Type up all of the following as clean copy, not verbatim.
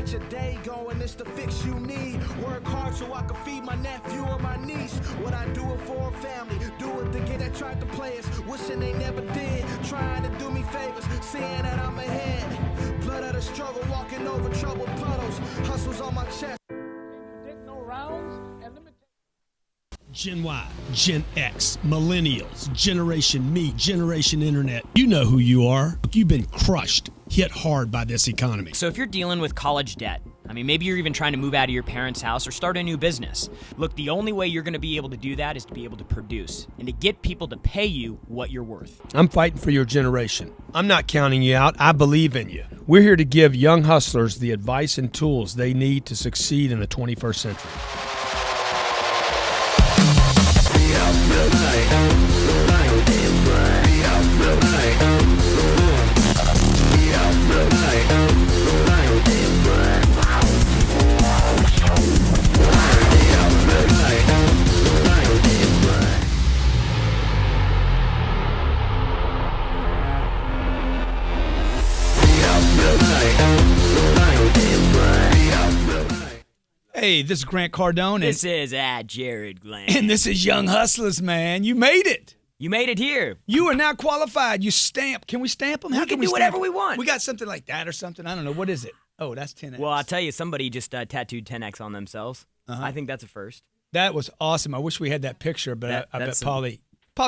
get your day going, it's the fix you need. Work hard so I can feed my nephew or my niece. What I do it for a family, do it to get that tried to play us. Wishing they never did, trying to do me favors, seeing that I'm ahead. Blood of the struggle, walking over troubled puddles. Hustles on my chest. No rounds, and Gen Y, Gen X, Millennials, Generation Me, Generation Internet. You know who you are. You've been crushed, hit hard by this economy. So if you're dealing with college debt, maybe you're even trying to move out of your parents' house or start a new business. Look, the only way you're going to be able to do that is to be able to produce and to get people to pay you what you're worth. I'm fighting for your generation. I'm not counting you out. I believe in you. We're here to give young hustlers the advice and tools they need to succeed in the 21st century. Hey, this is Grant Cardone. This is Jarrod Gland. And this is Young Hustlers, man. You made it. You made it here. You are now qualified. You stamp. Can we stamp them? We can do whatever we want. We got something like that or something. I don't know. What is it? Oh, that's 10X. Well, I'll tell you, somebody just tattooed 10X on themselves. I think that's a first. That was awesome. I wish we had that picture, but I bet Paulie,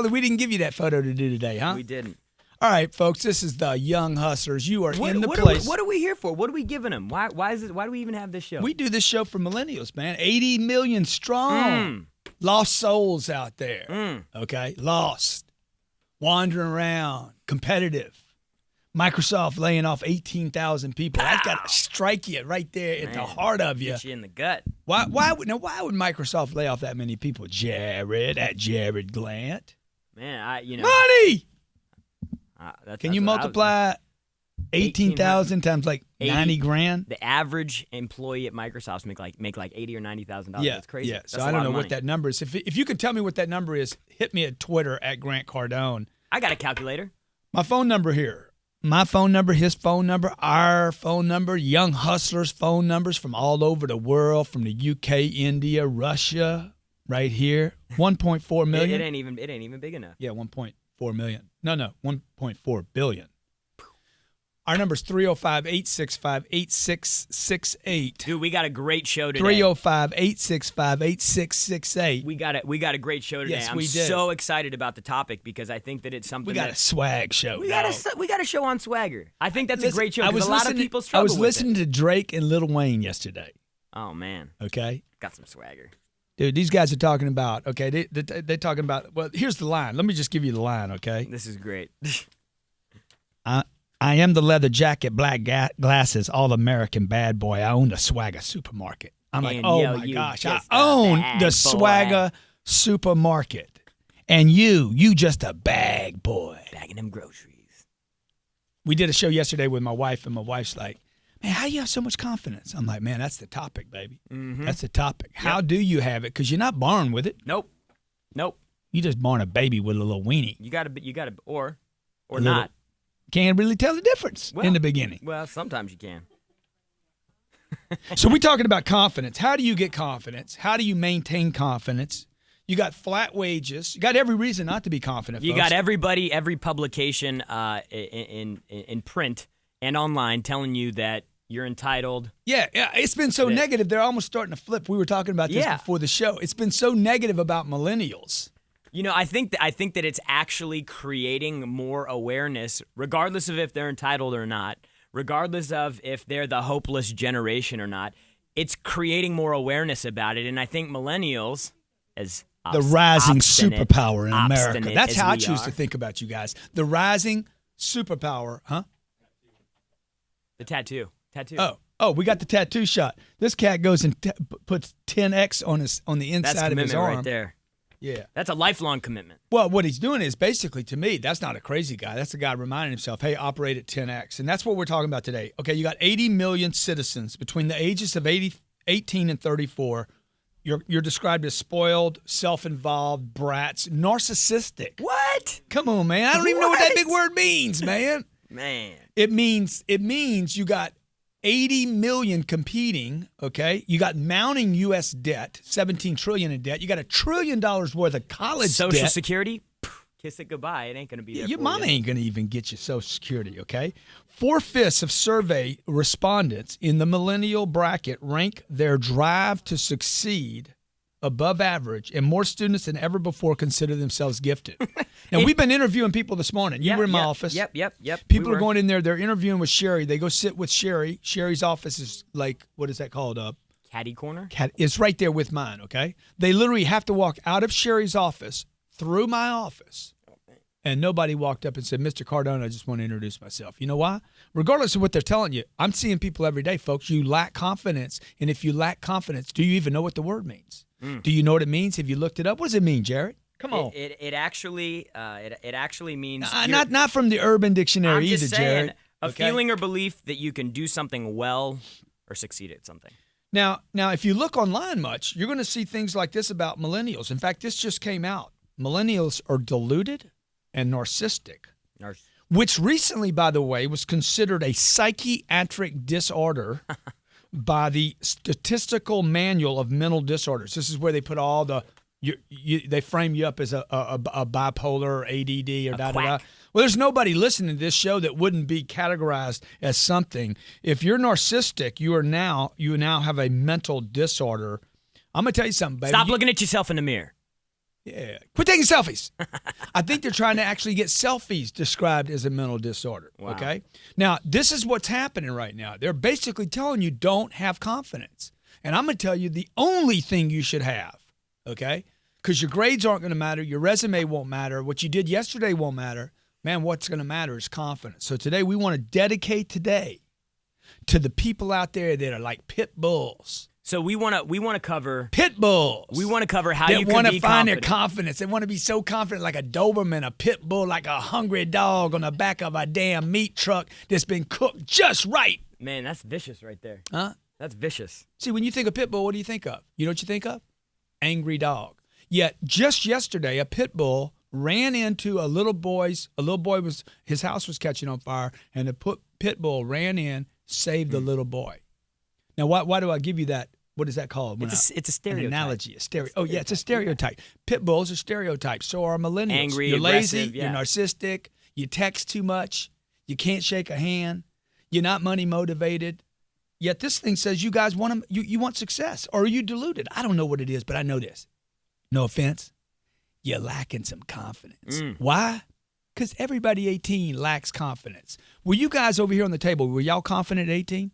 we didn't give you that photo to do today, huh? We didn't. All right, folks, this is the Young Hustlers. You are in the place. What are we here for? What are we giving them? Why do we even have this show? We do this show for millennials, man. 80 million strong. Lost souls out there. Okay? Lost. Wandering around. Competitive. Microsoft laying off 18,000 people. That's got to strike you right there at the heart of you. Get you in the gut. Why would Microsoft lay off that many people? Jarrod, at Jarrod Gland. Man, Money! That's Can you multiply 18,000 times like 90 grand? The average employee at Microsoft make like $80,000 or $90,000. Yeah, That's crazy. Yeah. That's So I don't know what that number is. If you could tell me what that number is, hit me at Twitter at Grant Cardone. I got a calculator. My phone number here. My phone number, his phone number, our phone number, Young Hustlers' phone numbers from all over the world, from the UK, India, Russia, right here. 1.4 million. It ain't even big enough. Yeah, 1.4 million. No, 1.4 billion. Our number's 305-865-8668. Dude, we got a great show today. 305-865-8668. We got a great show today. Yes, I'm we did. so excited about the topic because I think that it's something We got a swag show. we got a show on swagger. I think that's a great show because a lot of people I struggle was with listening to Drake and Lil Wayne yesterday. Oh, man. Okay? Got some swagger. Dude, these guys are talking about, okay, they're talking about, well, here's the line. Let me just give you the line, okay? This is great. I am the leather jacket, black glasses, all-American bad boy. I own the Swagger supermarket. I'm like, oh, my gosh. I own the Swagger supermarket. And you just a bag boy. Bagging them groceries. We did a show yesterday with my wife, and my wife's like, man, how do you have so much confidence? I'm like, man, that's the topic, baby. Mm-hmm. That's the topic. Yep. How do you have it? Because you're not born with it. Nope. You just born a baby with a little weenie. You got to, or not. Can't really tell the difference in the beginning. Well, sometimes you can. So we're talking about confidence. How do you get confidence? How do you maintain confidence? You got flat wages. You got every reason not to be confident, You folks. got every publication in print and online telling you that you're entitled. Yeah, it's been so negative. They're almost starting to flip. We were talking about this before the show. It's been so negative about millennials. You know, I think that it's actually creating more awareness, regardless of if they're entitled or not, regardless of if they're the hopeless generation or not. It's creating more awareness about it, and I think millennials, as the rising superpower in America. obstinate That's as how I we choose are. to think about you guys. The rising superpower, huh? The tattoo. Oh, we got the tattoo shot. This cat goes and puts 10X on the inside That's of his commitment arm. right there. Yeah. That's a lifelong commitment. Well, what he's doing is basically, to me, that's not a crazy guy. That's a guy reminding himself, hey, operate at 10X. And that's what we're talking about today. Okay, you got 80 million citizens between the ages of 18 and 34. You're described as spoiled, self-involved, brats, narcissistic. What? Come on, man. I don't even know what that big word means, man. Man. It means you got 80 million competing, okay? You got mounting U.S. debt, 17 trillion in debt. You got $1 trillion worth of college Social debt. Security, kiss it goodbye. It ain't going to be there Your for mama you. ain't going to even get you Social Security, okay? 4/5 of survey respondents in the millennial bracket rank their drive to succeed above average, and more students than ever before consider themselves gifted. Now, we've been interviewing people this morning. You were in my office. Yep. People are going in there. They're interviewing with Sherry. They go sit with Sherry. Sherry's office is like, what is that called? Caddy corner? It's right there with mine, okay? They literally have to walk out of Sherry's office, through my office, and nobody walked up and said, Mr. Cardone, I just want to introduce myself. You know why? Regardless of what they're telling you, I'm seeing people every day, folks. You lack confidence, and if you lack confidence, do you even know what the word means? Do you know what it means? Have you looked it up? What does it mean, Jarrod? Come on. It actually means not from the Urban Dictionary I'm either, just saying, Jarrod. a Okay? feeling or belief that you can do something well or succeed at something. Now, if you look online much, you're going to see things like this about millennials. In fact, this just came out. Millennials are deluded and narcissistic, which recently, by the way, was considered a psychiatric disorder by the Statistical Manual of Mental Disorders. This is where they put all the they frame you up as a bipolar or ADD or da-da-da. Well, there's nobody listening to this show that wouldn't be categorized as something. If you're narcissistic, you now have a mental disorder. I'm going to tell you something, baby. Stop looking at yourself in the mirror. Yeah. Quit taking selfies. I think they're trying to actually get selfies described as a mental disorder. Wow. Okay. Now, this is what's happening right now. They're basically telling you don't have confidence. And I'm going to tell you the only thing you should have, okay? Because your grades aren't going to matter. Your resume won't matter. What you did yesterday won't matter. Man, what's going to matter is confidence. So today we want to dedicate today to the people out there that are like pit bulls. So we want to cover Pit bulls. We want to cover how that you can want to be find confident. their confidence. They want to be so confident, like a Doberman, a pit bull, like a hungry dog on the back of a damn meat truck that's been cooked just right. Man, that's vicious right there. Huh? That's vicious. See, when you think of pit bull, what do you think of? You know what you think of? Angry dog. Yet just yesterday, a pit bull ran into a little boy was his house was catching on fire, and the pit bull ran in, saved the little boy. Now, why do I give you that? What is that called? It's a stereotype. An analogy. Oh, yeah, it's a stereotype. Pit bulls are stereotypes. So are millennials. Angry, you're lazy. aggressive, yeah. You're narcissistic. You text too much. You can't shake a hand. You're not money motivated. Yet this thing says you guys want you want success. Or are you deluded? I don't know what it is, but I know this. No offense. You're lacking some confidence. Why? Because everybody 18 lacks confidence. Were you guys over here on the table, were y'all confident at 18?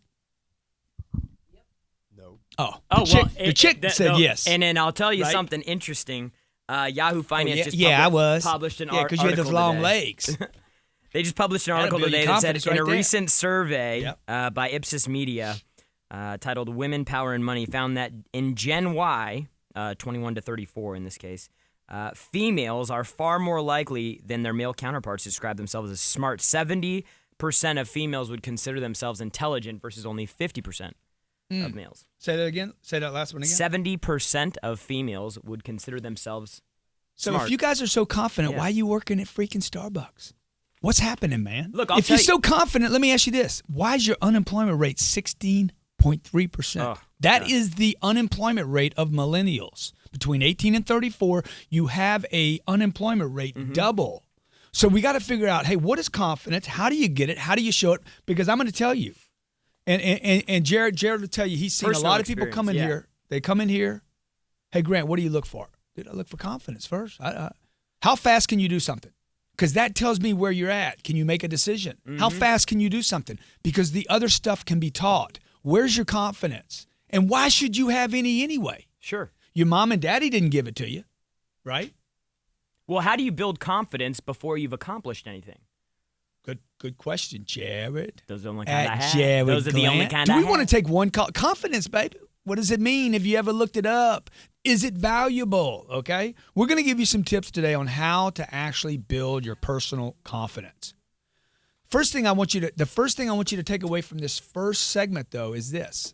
Oh, the chick said yes. And then I'll tell you Right? something interesting. Yahoo Finance just I was. published an article. Yeah, because you had those long legs. They just published an That'll article build your today that said confidence in a right there. recent survey Yep. by Ipsos Media titled Women, Power, and Money found that in Gen Y, 21 to 34 in this case, females are far more likely than their male counterparts to describe themselves as smart. 70% of females would consider themselves intelligent versus only 50% of males. Say that again. Say that last one again. 70% of females would consider themselves smart. So if you guys are so confident, Yeah. why are you working at freaking Starbucks? What's happening, man? Look, I'll if you're tell so confident, let me ask you this. Why is your unemployment rate 16.3%? Oh, That is the unemployment rate of millennials. Between 18 and 34, you have a unemployment rate double. So we got to figure out, hey, what is confidence? How do you get it? How do you show it? Because I'm going to tell you, and Jarrod will tell you, he's seen Personal a lot of people come in experience, here. They come in here. Hey, Grant, what do you look for? Dude, I look for confidence first. How fast can you do something? Because that tells me where you're at. Can you make a decision? How fast can you do something? Because the other stuff can be taught. Where's your confidence? And why should you have any anyway? Sure. Your mom and daddy didn't give it to you, right? Well, how do you build confidence before you've accomplished anything? Good question, Jarrod. Those are the only kind I At have. Jarrod Those are the only Gland. kind Do I we have. want to take one call? Confidence, baby. What does it mean? Have you ever looked it up? Is it valuable? Okay. We're going to give you some tips today on how to actually build your personal confidence. The first thing I want you to take away from this first segment, though, is this.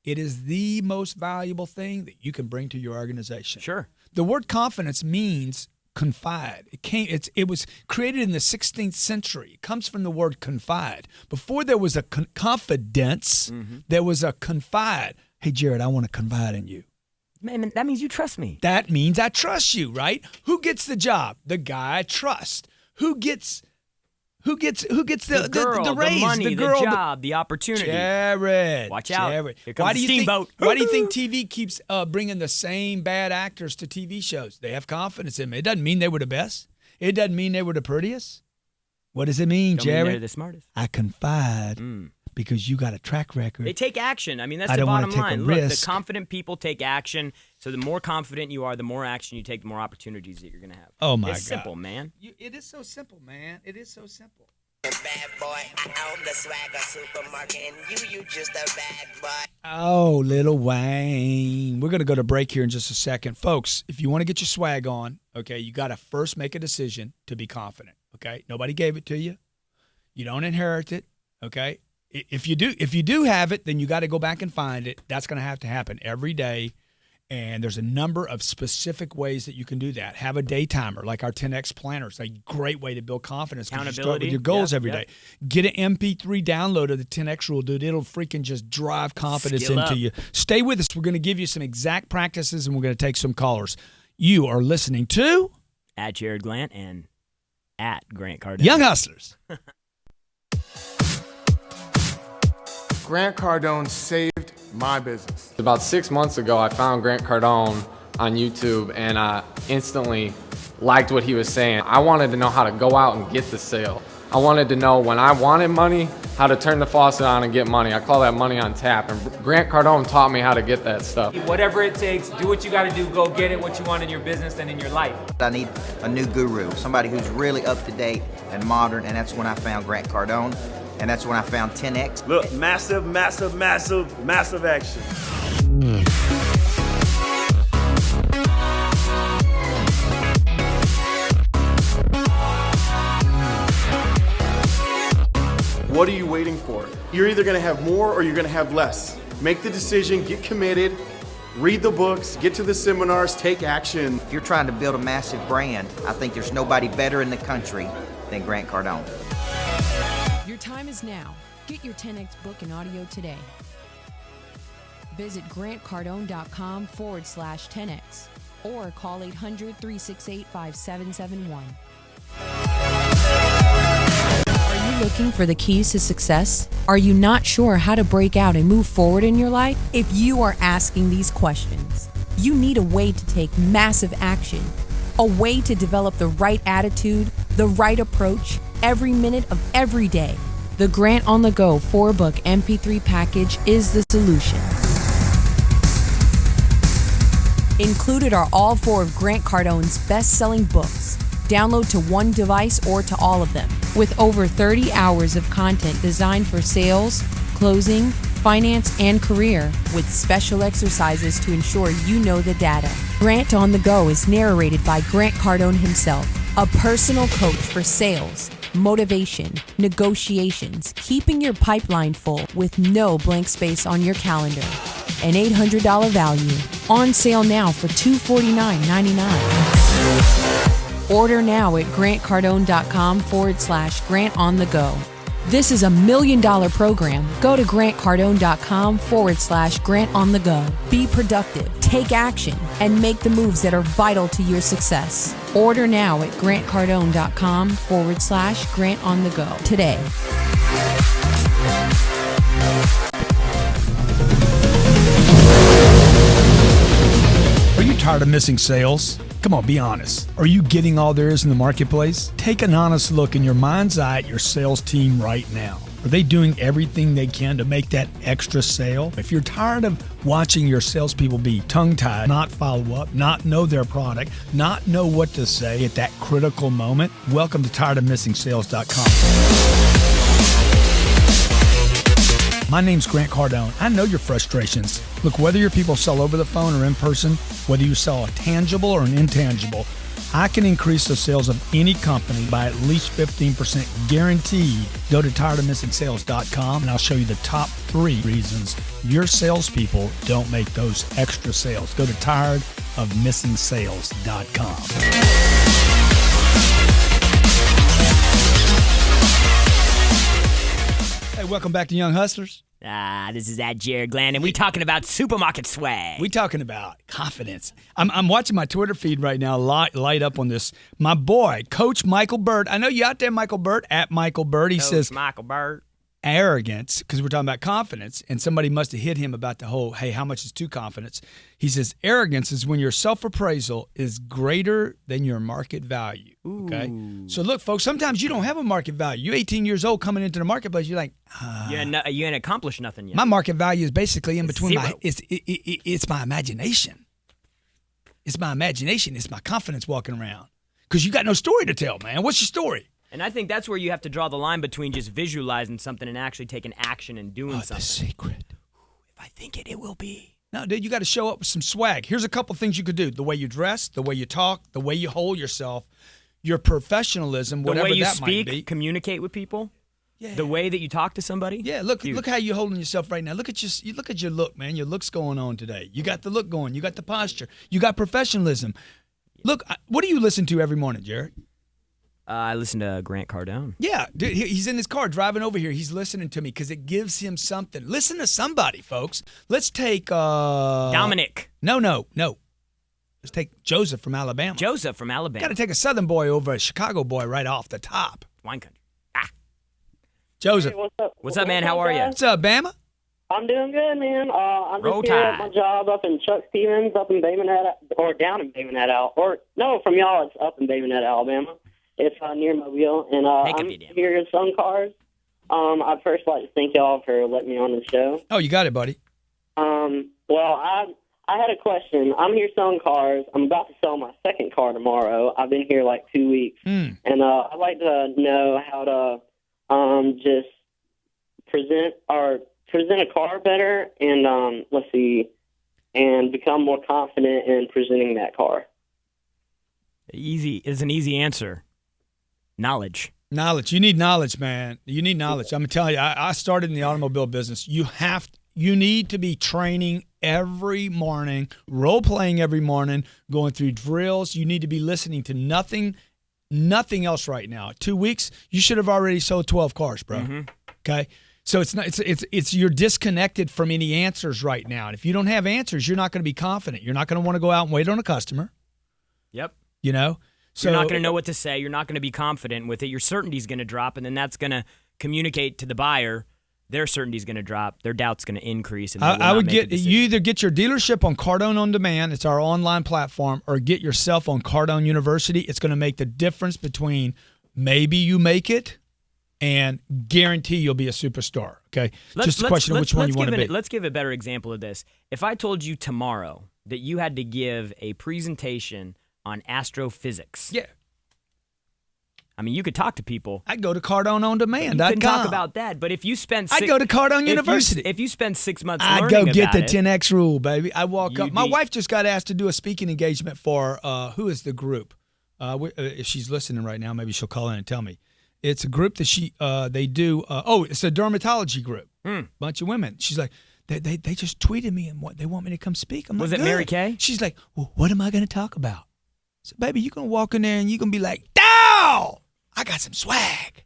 It is the most valuable thing that you can bring to your organization. Sure. The word confidence means confide. It was created in the 16th century. It comes from the word confide. Before there was a confidence, there was a confide. Hey, Jarrod, I want to confide in you. Man, that means you trust me. That means I trust you, right? Who gets the job? The guy I trust. Who gets the girl, the raise, the money, the girl, the job, the opportunity. Jarrod. Watch out. Jarrod. Here comes the steamboat. Why do you think TV keeps bringing the same bad actors to TV shows? They have confidence in them. It doesn't mean they were the best. It doesn't mean they were the prettiest. What does it mean, Jarrod? They're the smartest. I confide because you got a track record. They take action. I mean, that's I the don't wanna bottom take a line. Look, risk. the confident people take action. So the more confident you are, the more action you take, the more opportunities that you're going to have. Oh, my God. It's simple, man. It is so simple, man. It is so simple. Bad boy, I own the Swagger supermarket, and you just a bad boy. Oh, Lil Wayne. We're going to go to break here in just a second. Folks, if you want to get your swag on, okay, you got to first make a decision to be confident, okay? Nobody gave it to you. You don't inherit it, okay? If you do have it, then you got to go back and find it. That's going to have to happen every day. And there's a number of specific ways that you can do that. Have a day timer, like our 10X planner. It's a great way to build confidence. Accountability. You start with your goals every day. Get an MP3 download of the 10X rule, dude. It'll freaking just drive confidence Skill into up. you. Stay with us. We're going to give you some exact practices, and we're going to take some callers. You are listening to At Jarrod Gland and at Grant Cardone. Young Hustlers. Grant Cardone saved my business. About 6 months ago, I found Grant Cardone on YouTube, and I instantly liked what he was saying. I wanted to know how to go out and get the sale. I wanted to know when I wanted money, how to turn the faucet on and get money. I call that money on tap, and Grant Cardone taught me how to get that stuff. Whatever it takes, do what you got to do, go get it, what you want in your business and in your life. I need a new guru, somebody who's really up to date and modern, and that's when I found Grant Cardone, and that's when I found 10X. Look, massive, massive, massive, massive action. What are you waiting for? You're either going to have more or you're going to have less. Make the decision, get committed, read the books, get to the seminars, take action. If you're trying to build a massive brand, I think there's nobody better in the country than Grant Cardone. Your time is now. Get your 10X book and audio today. Visit grantcardone.com/10X or call 800-368-5771. Are you looking for the keys to success? Are you not sure how to break out and move forward in your life? If you are asking these questions, you need a way to take massive action, a way to develop the right attitude, the right approach, every minute of every day. The Grant on the Go 4-book MP3 package is the solution. Included are all 4 of Grant Cardone's best-selling books. Download to one device or to all of them. With over 30 hours of content designed for sales, closing, finance, and career, with special exercises to ensure you know the data. Grant on the Go is narrated by Grant Cardone himself, a personal coach for sales, motivation, negotiations, keeping your pipeline full with no blank space on your calendar. An $800 value. On sale now for $249.99. Order now at grantcardone.com/Grant on the Go. This is $1 million program. Go to grantcardone.com/Grant on the Go. Be productive, take action, and make the moves that are vital to your success. Order now at grantcardone.com/Grant on the Go today. Are you tired of missing sales? Come on, be honest. Are you getting all there is in the marketplace? Take an honest look in your mind's eye at your sales team right now. Are they doing everything they can to make that extra sale? If you're tired of watching your salespeople be tongue-tied, not follow up, not know their product, not know what to say at that critical moment, welcome to tiredofmissingsales.com. My name's Grant Cardone. I know your frustrations. Look, whether your people sell over the phone or in person, whether you sell a tangible or an intangible, I can increase the sales of any company by at least 15% guaranteed. Go to tiredofmissingsales.com and I'll show you the top 3 reasons your salespeople don't make those extra sales. Go to tiredofmissingsales.com. of missingsales.com. Hey, welcome back to Young Hustlers. This is at Jared Gland, and we're talking about supermarket swag. We're talking about confidence. I'm watching my Twitter feed right now light up on this. My boy, Coach Michael Bird. I know you out there, Michael Bird, at Michael Bird. He says, Michael Bird. Arrogance, because we're talking about confidence, and somebody must have hit him about the whole, hey, how much is too confidence? He says, arrogance is when your self-appraisal is greater than your market value. Okay? Ooh. So look, folks, sometimes you don't have a market value. You're 18 years old coming into the marketplace, you're like, you ain't accomplished nothing yet. My market value is basically in between zero. It's my imagination. It's my imagination. It's my confidence walking around. Because you got no story to tell, man. What's your story? And I think that's where you have to draw the line between just visualizing something and actually taking action and doing something. The secret. If I think it will be. No, dude, you got to show up with some swag. Here's a couple things you could do. The way you dress, the way you talk, the way you hold yourself, your professionalism, whatever that might be. The way you speak, communicate with people. Yeah. The way that you talk to somebody. Yeah, look how you're holding yourself right now. Look at your look, man. Your look's going on today. You got the look going. You got the posture. You got professionalism. Look, what do you listen to every morning, Jared? I listen to Grant Cardone. Yeah, dude, he's in his car driving over here. He's listening to me because it gives him something. Listen to somebody, folks. Let's take Dominic. No. Let's take Joseph from Alabama. Got to take a Southern boy over a Chicago boy right off the top. Wine country. Joseph. Hey, what's up, man? How are you? What's up, Bama? I'm doing good, man. I'm Roll just here Tide. at my job up in Chuck Stevens, up in Bay Minette, or down in Bay Minette, or no, from y'all it's up in Bay Minette, Alabama. It's near Mobile, and I'm here at Sun Cars. I'd first like to thank y'all for letting me on the show. Oh, you got it, buddy. Well, I had a question. I'm here selling cars. I'm about to sell my second car tomorrow. I've been here like 2 weeks, and I'd like to know how to just present a car better, and and become more confident in presenting that car. Easy is an easy answer. Knowledge. You need knowledge, man. You need knowledge. I'm telling you, I started in the automobile business. You need to be training every morning, role playing every morning, going through drills. You need to be listening to nothing else right now. 2 weeks, you should have already sold 12 cars, bro. Mm-hmm. Okay. So it's you're disconnected from any answers right now. And if you don't have answers, you're not going to be confident. You're not going to want to go out and wait on a customer. Yep. You know? So you're not going to know what to say. You're not going to be confident with it. Your certainty's going to drop, and then that's going to communicate to the buyer. Their certainty's going to drop. Their doubt's going to increase. And I would you either get your dealership on Cardone On Demand. It's our online platform, or get yourself on Cardone University. It's going to make the difference between maybe you make it and guarantee you'll be a superstar. Okay, just a question of which one you want to be. Let's give a better example of this. If I told you tomorrow that you had to give a presentation on astrophysics. Yeah. I mean, you could talk to people. I'd go to CardoneOnDemand.com. You can talk about that, but if you spend I'd go to Cardone University. If you spend 6 months I'd learning go get about the it, 10X rule, baby. I walk up. My wife just got asked to do a speaking engagement for, who is the group? If she's listening right now, maybe she'll call in and tell me. It's a group that they do, it's a dermatology group. Bunch of women. She's like, they just tweeted me and they want me to come speak. I'm like, was it good. Mary Kay? She's like, well, what am I going to talk about? So, baby, you're going to walk in there and you're going to be like, "Dow! I got some swag."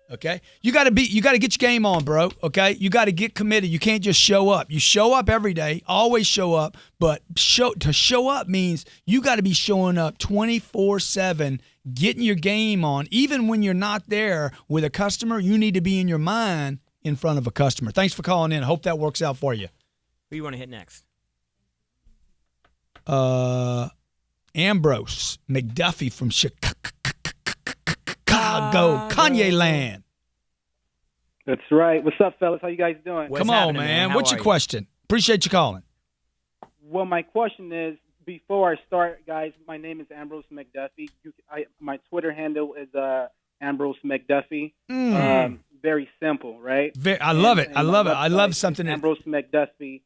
Okay? You got to get your game on, bro. Okay? You got to get committed. You can't just show up. You show up every day, always show up, but to show up means you got to be showing up 24/7, getting your game on. Even when you're not there with a customer, you need to be in your mind in front of a customer. Thanks for calling in. Hope that works out for you. Who you want to hit next? Ambrose McDuffie from Chicago, Kanye land. That's right. What's up, fellas? How you guys doing? Come on, man. What's your question? Appreciate you calling. Well, my question is, before I start, guys, my name is Ambrose McDuffie. My Twitter handle is Ambrose McDuffie. Very simple, right? I love it. I love it. I love something. Ambrose McDuffie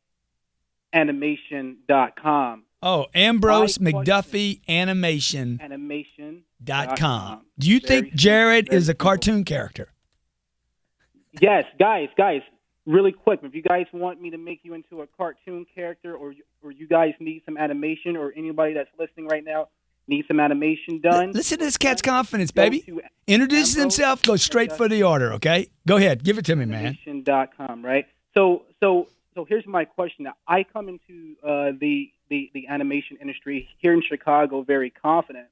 animation.com. Oh, Ambrose McDuffie animation. Animation.com. Do you think Jared is a cartoon character? Yes, guys. really quick, if you guys want me to make you into a cartoon character, or you guys need some animation, or anybody that's listening right now needs some animation done. Listen to this cat's confidence, baby. Introduces himself, goes straight for the order, okay? Go ahead. Give it to me, man. Animation.com, right? So here's my question. Now, I come into the animation industry here in Chicago very confident.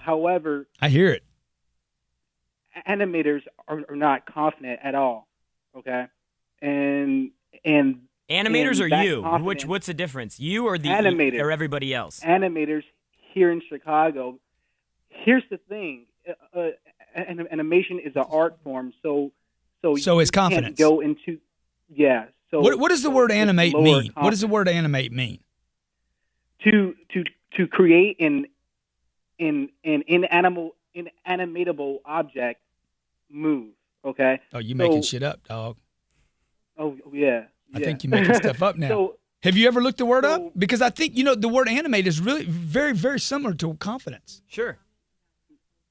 However, I hear it. Animators are not confident at all, okay? And animators or you? What's the difference? You or the animators, or everybody else? Animators here in Chicago. Here's the thing: animation is an art form, so is confidence. Can't go into So what does the word animate mean? Confidence. What does the word animate mean? To create an inanimatable object move. Okay. Oh, you making shit up, dog. Oh yeah. I think you're making stuff up now. Have you ever looked the word up? Because I think, the word animate is really very, very similar to confidence. Sure.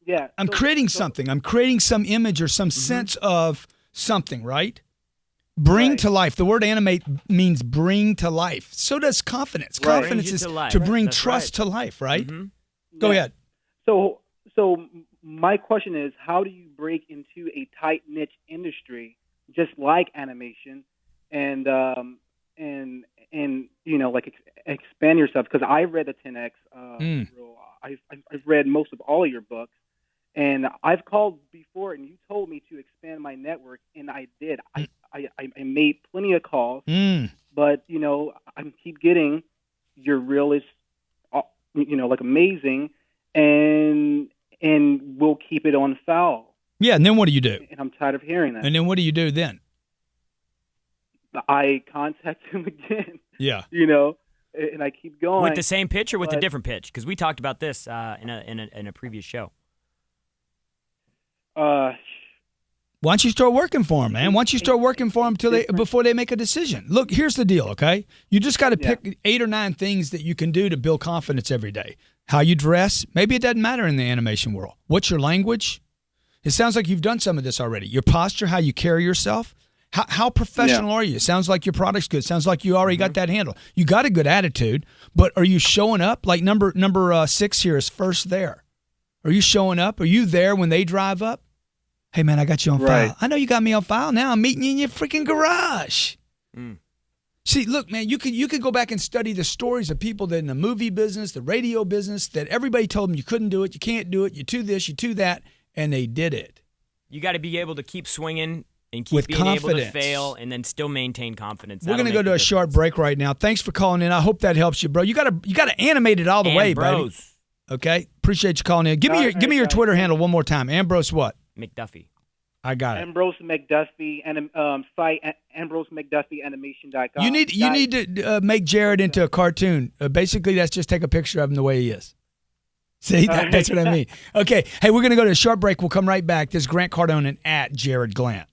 Yeah. I'm creating something. I'm creating some image or some sense of something, right? Bring to life. The word animate means bring to life. So does confidence. Right. Confidence is to bring trust to life, right? Go ahead. So my question is, how do you break into a tight niche industry just like animation, and expand yourself? Because I read the 10X. I've read most of all of your books, and I've called before, and you told me to expand my network, and I did. I made plenty of calls, but I keep getting your reel is amazing, and we'll keep it on file. Yeah, and then what do you do? And I'm tired of hearing that. And then what do you do then? I contact him again. Yeah. And I keep going. With the same pitch or with a different pitch? Because we talked about this in a previous show. Why don't you start working for them, man? Why don't you start working for them before they make a decision? Look, here's the deal, okay? You just got to pick 8 or 9 things that you can do to build confidence every day. How you dress, maybe it doesn't matter in the animation world. What's your language? It sounds like you've done some of this already. Your posture, how you carry yourself. How professional are you? It sounds like your product's good. It sounds like you already got that handle. You got a good attitude, but are you showing up? Like number 6 here is first there. Are you showing up? Are you there when they drive up? Hey, man, I got you on file. I know you got me on file. Now I'm meeting you in your freaking garage. See, look, man, you could go back and study the stories of people that in the movie business, the radio business, that everybody told them you couldn't do it, you can't do it, you do this, you do that, and they did it. You got to be able to keep swinging and keep with being confidence. able to fail and then still maintain confidence. We're going to go to a short break right now. Thanks for calling in. I hope that helps you, bro. You got to animate it all the way, baby. Okay? Appreciate you calling in. Give me your Twitter handle one more time. Ambrose what? McDuffie. I got it. Ambrose McDuffie and site AmbroseMcDuffieAnimation.com. You need to make Jarrod into a cartoon. Basically, that's just take a picture of him the way he is. See, that's what I mean. Okay, hey, we're going to go to a short break. We'll come right back. This is Grant Cardone and at Jarrod Gland.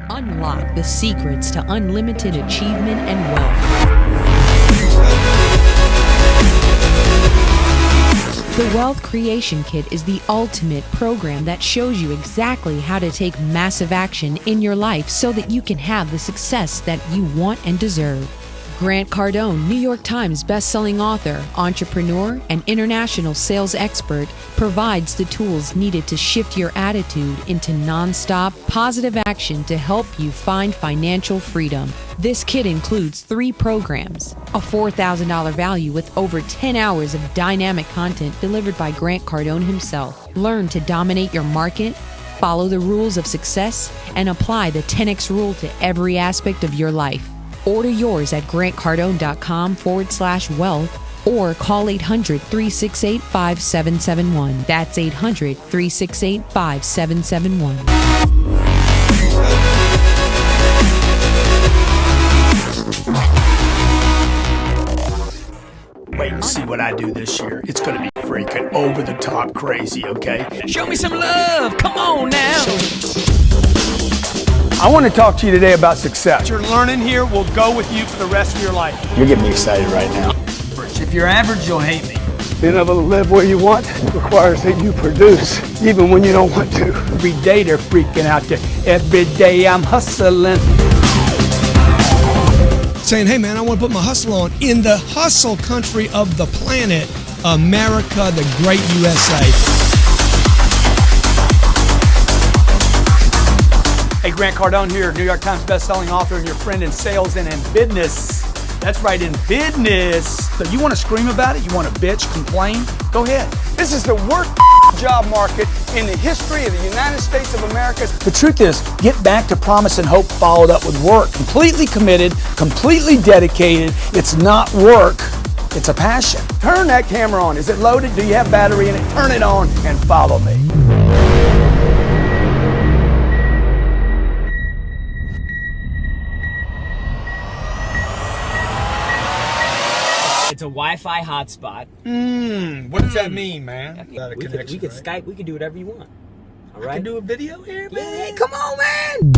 Unlock the secrets to unlimited achievement and wealth. The Wealth Creation Kit is the ultimate program that shows you exactly how to take massive action in your life so that you can have the success that you want and deserve. Grant Cardone, New York Times bestselling author, entrepreneur, and international sales expert, provides the tools needed to shift your attitude into nonstop, positive action to help you find financial freedom. This kit includes 3 programs, a $4,000 value with over 10 hours of dynamic content delivered by Grant Cardone himself. Learn to dominate your market, follow the rules of success, and apply the 10X rule to every aspect of your life. Order yours at grantcardone.com/wealth or call 800-368-5771. That's 800-368-5771. Wait and see what I do this year. It's going to be freaking over the top crazy, okay? Show me some love. Come on now. I want to talk to you today about success. What you're learning here will go with you for the rest of your life. You're getting me excited right now. If you're average, you'll hate me. Being able to live where you want requires that you produce, even when you don't want to. Every day they're freaking out there. Every day I'm hustling. saying, hey, man, I want to put my hustle on in the hustle country of the planet, America, the great USA. Hey, Grant Cardone here, New York Times bestselling author and your friend in sales and in business. That's right, in business. So you want to scream about it? You want to bitch, complain? Go ahead. This is the worst job market in the history of the United States of America. The truth is, get back to promise and hope followed up with work. Completely committed, completely dedicated. It's not work, it's a passion. Turn that camera on. Is it loaded? Do you have battery in it? Turn it on and follow me. It's a Wi-Fi hotspot. What does that mean, man? We could Skype. We could do whatever you want. All right. I can do a video here, man. Yeah, come on, man.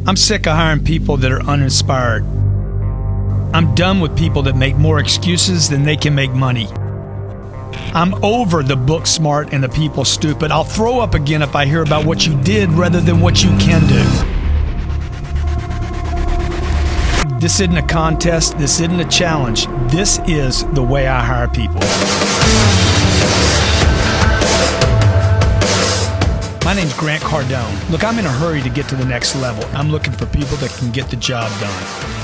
I'm sick of hiring people that are uninspired. I'm done with people that make more excuses than they can make money. I'm over the book smart and the people stupid. I'll throw up again if I hear about what you did rather than what you can do. This isn't a contest. This isn't a challenge. This is the way I hire people. My name's Grant Cardone. Look, I'm in a hurry to get to the next level. I'm looking for people that can get the job done.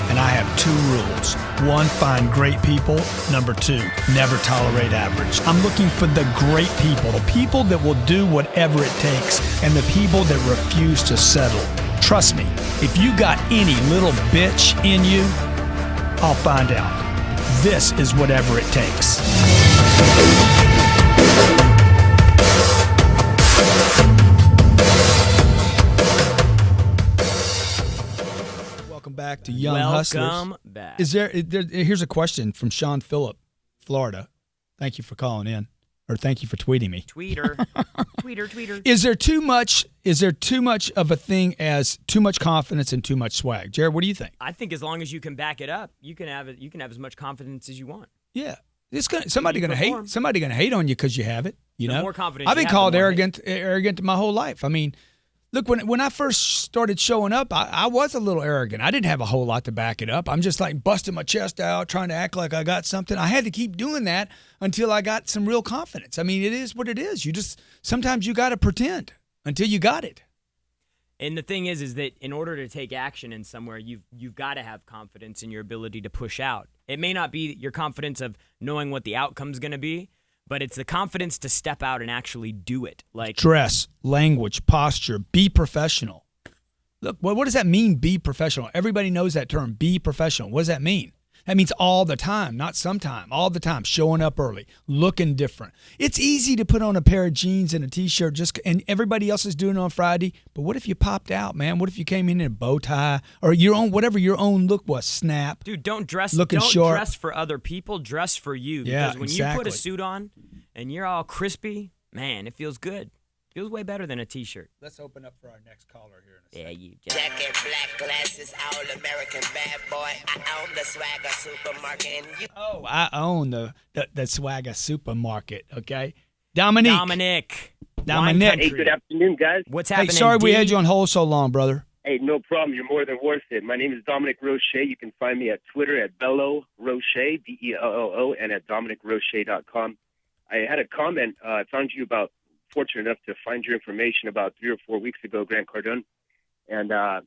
And I have 2 rules. 1, find great people. Number 2, never tolerate average. I'm looking for the great people, the people that will do whatever it takes, and the people that refuse to settle. Trust me, if you got any little bitch in you, I'll find out. This is whatever it takes. Welcome back to Young Hustlers. Welcome back. Here's a question from Sean Phillip, Florida. Thank you for calling in, or thank you for tweeting me. Tweeter. Is there too much of a thing as too much confidence and too much swag? Jarrod, what do you think? I think as long as you can back it up, you can have as much confidence as you want. Yeah. Somebody gonna hate on you because you have it. You know, more confidence I've been you have, called the more arrogant my whole life. I mean, look, when I first started showing up, I was a little arrogant. I didn't have a whole lot to back it up. I'm just like busting my chest out, trying to act like I got something. I had to keep doing that until I got some real confidence. I mean, it is what it is. Sometimes you got to pretend until you got it. And the thing is that in order to take action in somewhere, you've got to have confidence in your ability to push out. It may not be your confidence of knowing what the outcome's going to be, but it's the confidence to step out and actually do it. Like dress, language, posture, be professional. Look, what does that mean, be professional? Everybody knows that term, be professional. What does that mean? That means all the time, not sometime, all the time, showing up early, looking different. It's easy to put on a pair of jeans and a T-shirt and everybody else is doing it on Friday, but what if you popped out, man? What if you came in a bow tie or whatever your own look was, snap? Dude, don't dress sharp. Dress for other people, dress for you. Yeah, because when you put a suit on and you're all crispy, man, it feels good. Feels way better than a T-shirt. Let's open up for our next caller here in a second. Yeah, you. Jacket, black glasses, all American bad boy. I own the Swagger supermarket, and you. Oh, I own the Swagger supermarket. Okay, Dominic. Hey, good afternoon, guys. What's happening? Hey, sorry we had you on hold so long, brother. Hey, no problem. You're more than worth it. My name is Dominic Roche. You can find me at Twitter at Bello Roche, Belloo, and at DominicRoche.com. I had a comment. I found you fortunate enough to find your information about 3 or 4 weeks ago, Grant Cardone. And I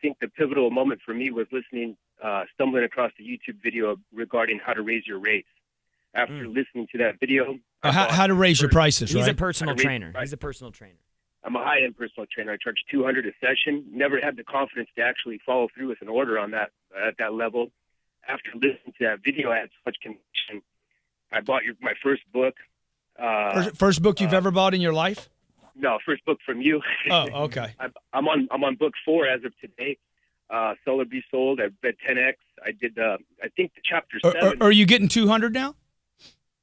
think the pivotal moment for me was stumbling across the YouTube video regarding how to raise your rates. After listening to that video. How to raise your prices, right? He's a personal trainer. I'm a high-end personal trainer. I charge $200 a session. Never had the confidence to actually follow through with an order on that at that level. After listening to that video, I had so much conviction. I bought my first book. First book you've ever bought in your life? No, first book from you. Oh, okay. I'm on book 4 as of today. Sell or Be Sold. I've read 10X. I did I think the chapter 7. Are you getting 200 now?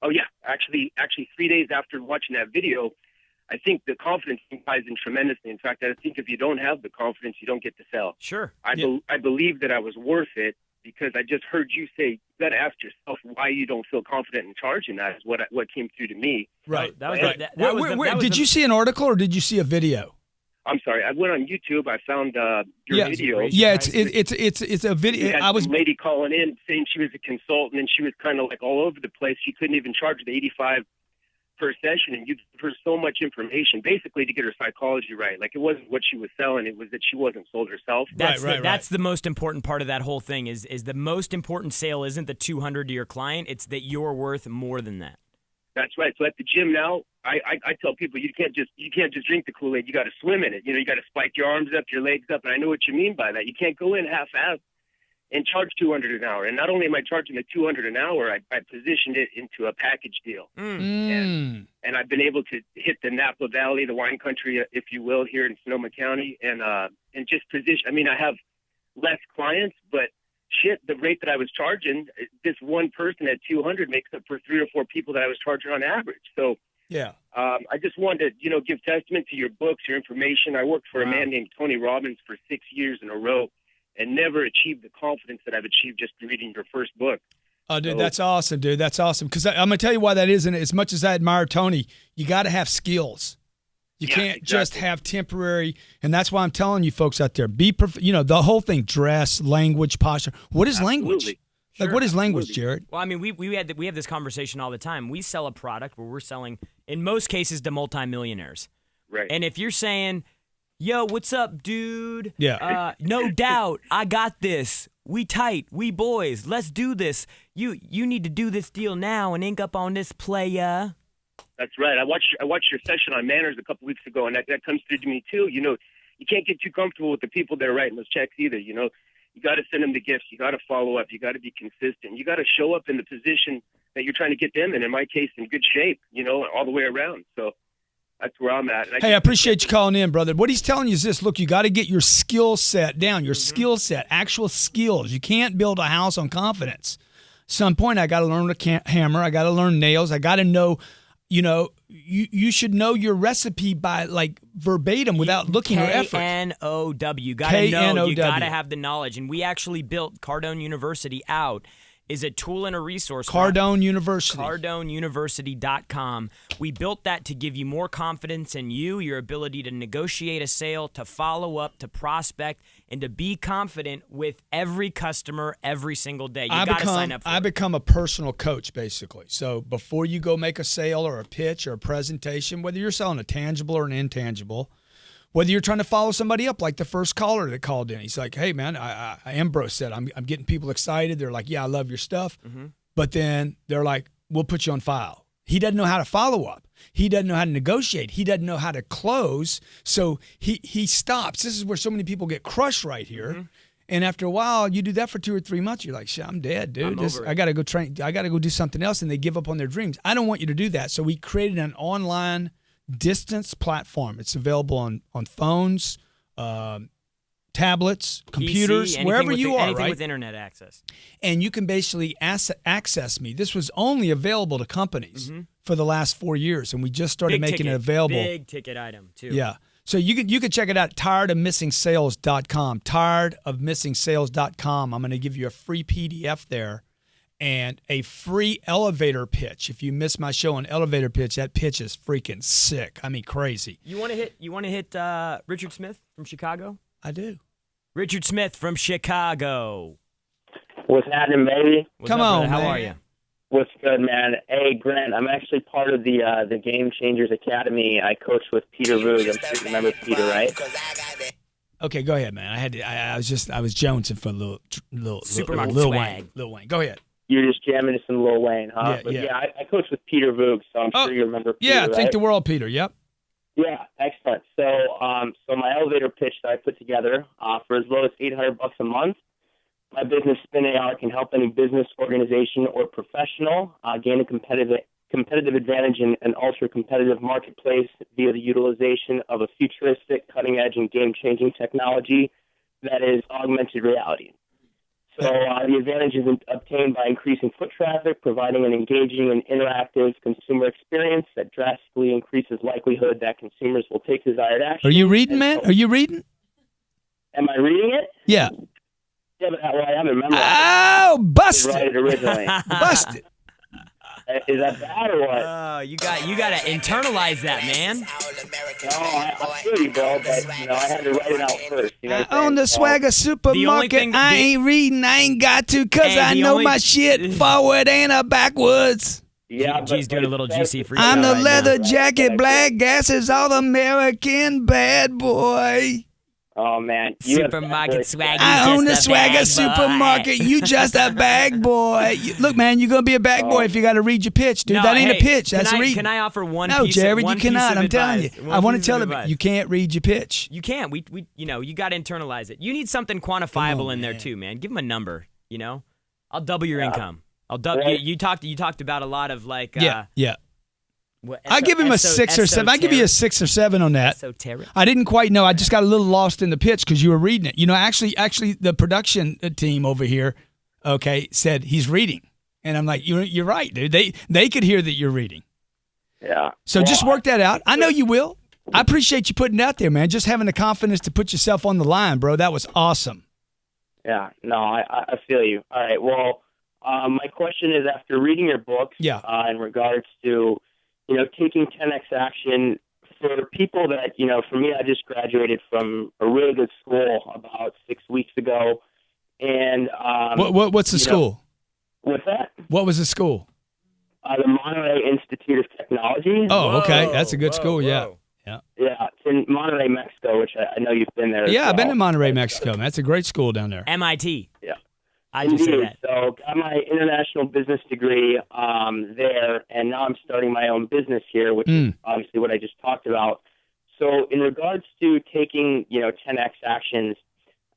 Oh yeah, actually 3 days after watching that video, I think the confidence ties in tremendously. In fact, I think if you don't have the confidence, you don't get the sale. Sure. I believe that I was worth it because I just heard you say you got to ask yourself why you don't feel confident in charging. That is what came through to me. Right. That Did you see an article or did you see a video? I'm sorry. I went on YouTube. I found your video. Yeah, it's a video. I was a lady calling in saying she was a consultant and she was kind of like all over the place. She couldn't even charge the $85 per session, and you give her so much information, basically to get her psychology right. Like it wasn't what she was selling; it was that she wasn't sold herself. That's the most important part of that whole thing. Is the most important sale isn't the $200 to your client; it's that you're worth more than that. That's right. So at the gym now, I tell people you can't just drink the Kool-Aid. You got to swim in it. You got to spike your arms up, your legs up, and I know what you mean by that. You can't go in half-assed and charge $200 an hour. And not only am I charging the $200 an hour, I positioned it into a package deal. And I've been able to hit the Napa Valley, the wine country, if you will, here in Sonoma County, and just position. I mean, I have less clients, but the rate that I was charging, this one person at $200 makes up for 3 or 4 people that I was charging on average. So yeah, I just wanted to, give testament to your books, your information. I worked for a man named Tony Robbins for 6 years in a row and never achieved the confidence that I've achieved just reading your first book. Oh, dude, that's awesome, dude. That's awesome. Because I'm going to tell you why that is. And as much as I admire Tony, you got to have skills. You can't just have temporary. And that's why I'm telling you folks out there, the whole thing, dress, language, posture. What is language? Like, what is language, Jarrod? Well, I mean, we have this conversation all the time. We sell a product where we're selling, in most cases, to multimillionaires. Right. And if you're saying, yo, what's up, dude? Yeah. No doubt. I got this. We tight. We boys. Let's do this. You need to do this deal now and ink up on this playa. That's right. I watched your session on manners a couple weeks ago, and that comes through to me, too. You can't get too comfortable with the people that are writing those checks either. You got to send them the gifts. You got to follow up. You got to be consistent. You got to show up in the position that you're trying to get them in my case, in good shape, all the way around. So that's where I'm at. Hey, I appreciate you calling in, brother. What he's telling you is this. Look, you got to get your skill set down, your skill set, actual skills. You can't build a house on confidence. At some point, I got to learn to hammer. I got to learn nails. I got to know, you should know your recipe by like verbatim without looking or effort. K-N-O-W. You got to know. You got to have the knowledge. And we actually built Cardone University out. Is a tool and a resource. Cardone University. CardoneUniversity.com. We built that to give you more confidence in you, your ability to negotiate a sale, to follow up, to prospect, and to be confident with every customer every single day. You got to sign up for it. I become a personal coach, basically. So before you go make a sale or a pitch or a presentation, whether you're selling a tangible or an intangible, whether you're trying to follow somebody up, like the first caller that called in. He's like, hey, man, Ambrose said, I'm getting people excited. They're like, yeah, I love your stuff. But then they're like, we'll put you on file. He doesn't know how to follow up. He doesn't know how to negotiate. He doesn't know how to close. So he stops. This is where so many people get crushed right here. And after a while, you do that for 2 or 3 months. You're like, shit, I'm dead, dude. I got to go train. I got to go do something else. And they give up on their dreams. I don't want you to do that. So we created an online distance platform. It's available on phones, tablets, computers, PC, wherever you are, anything right? with internet access. And you can basically access me. This was only available to companies for the last 4 years, and we just started making it available. Big ticket item, too. Yeah. So you can check it out, tiredofmissingsales.com, tiredofmissingsales.com. I'm going to give you a free PDF there and a free elevator pitch. If you miss my show on elevator pitch, that pitch is freaking sick. I mean, crazy. You want to hit Richard Smith from Chicago? I do. Richard Smith from Chicago. What's happening, baby? Come on, How man. are you? What's good, man? Hey, Grant, I'm actually part of the Game Changers Academy. I coach with Peter Voog. I'm sure you remember Peter, right? Okay, go ahead, man. I was jonesing for a little Supermarket Lil swag. Wayne. Lil Wayne. Go ahead. You're just jamming to some Lil Wayne, huh? Yeah. I coach with Peter Voog, so I'm sure you remember Peter, Yeah, right? Think the World, Peter. Yep. Yeah, excellent. So my elevator pitch that I put together for as low as $800 a month, my business Spin AR can help any business, organization, or professional gain a competitive advantage in an ultra-competitive marketplace via the utilization of a futuristic, cutting-edge, and game-changing technology that is augmented reality. So the advantage is obtained by increasing foot traffic, providing an engaging and interactive consumer experience that drastically increases likelihood that consumers will take desired action. Are you reading, man? Are you reading? Am I reading it? Yeah. Yeah, but I haven't memorized it. Oh, busted. I didn't write it originally. Busted. Is that bad or what? Oh, you got to internalize that, man. No, I feel you, bro, but I had to write it out first. You know what I'm On the saying? Swagger Supermarket, I ain't reading. I ain't got to because I know my shit forward and backwards. Yeah, G's doing a little GC freestyle. I'm the right leather now. jacket, black gases, all American bad boy. Oh, man. Supermarket swagger. I own the Swagger Supermarket. You just a bag boy. Look, man, you're going to be a bag boy if you got to read your pitch, dude. No, that ain't hey, a pitch. That's a read. Can I offer one No, piece Jared, of, one you cannot. piece of I'm telling you. advice? I want to Piece tell of them advice. you can't read your pitch. You can't. You got to internalize it. You need something quantifiable in there too, man. Give them a number. I'll double your income. I'll double. You talked about a lot of like. Yeah. I give him a 6 or 7. I give you a 6 or 7 on that. Esoteric. I didn't quite know. I just got a little lost in the pitch because you were reading it. Actually, the production team over here, said he's reading, and I'm like, you're right, dude. They could hear that you're reading. Yeah. So just work that out. I know you will. I appreciate you putting it out there, man. Just having the confidence to put yourself on the line, bro. That was awesome. Yeah. No, I feel you. All right. Well, my question is, after reading your books, in regards to taking 10x action for people that, for me, I just graduated from a really good school about 6 weeks ago. And what's the school? What's that? What was the school? The Monterey Institute of Technology. Oh, okay. That's a good school, yeah. Yeah, it's in Monterey, Mexico, which I know you've been there. Yeah, I've been in Monterey, Mexico, man. That's a great school down there. MIT. Yeah. I just say that. So got my international business degree there, and now I'm starting my own business here, which is obviously what I just talked about. So in regards to taking, 10x actions,